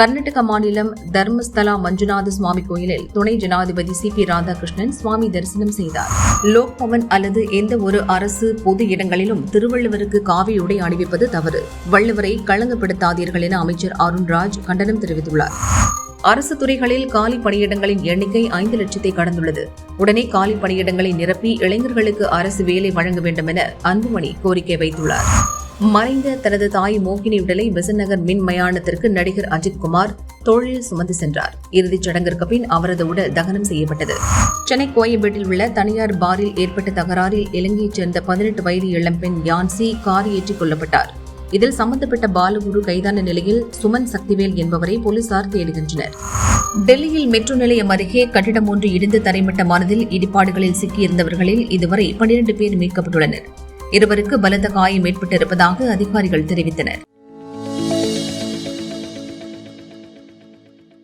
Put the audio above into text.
கர்நாடக மாநிலம் தர்மஸ்தலா மஞ்சுநாத சுவாமி கோயிலில் துணை ஜனாதிபதி சி.பி. ராதாகிருஷ்ணன் சுவாமி தரிசனம் செய்தார். லோக் பவன் அல்லது எந்த ஒரு அரசு பொது இடங்களிலும் திருவள்ளுவருக்கு காவி உடை அணிவிப்பது தவறு. வள்ளுவரை களங்கப்படுத்தாதீர்கள் என அமைச்சர் அருண்ராஜ் கண்டனம் தெரிவித்துள்ளார். அரசு துறைகளில் காலி பணியிடங்களின் எண்ணிக்கை 5 லட்சத்தை கடந்துள்ளது. உடனே காலி பணியிடங்களை நிரப்பி இளைஞர்களுக்கு அரசு வேலை வழங்க வேண்டும் என அன்புமணி கோரிக்கை வைத்துள்ளார். மறைந்த தனது தாய் மோகினி உடலை பெசன்ட் நகர் மின் மயானத்திற்கு நடிகர் அஜித்குமார் தோளில் சுமந்து சென்றார். இறுதிச் சடங்கிற்கு பின் அவரது உடல் தகனம் செய்யப்பட்டது. சென்னை கோயம்பேட்டில் உள்ள தனியார் பாரில் ஏற்பட்ட தகராறில் இலங்கையைச் சேர்ந்த 18 வயது இளம்பெண் யான்சி கார் ஏற்றிக் கொல்லப்பட்டார். இதில் சம்பந்தப்பட்ட பாலகுரு கைதான நிலையில் சுமன் சக்திவேல் என்பவரை போலீசார் தேடுகின்றனர். டெல்லியில் மெட்ரோ நிலையம் அருகே கட்டிடம் ஒன்று இடிந்து தரைமட்டமானதில் இடிபாடுகளில் சிக்கியிருந்தவர்களில் இதுவரை 12 பேர் மீட்கப்பட்டுள்ளனர். இருவருக்கு பலத்த காயம் ஏற்பட்டிருப்பதாக அதிகாரிகள் தெரிவித்தனர்.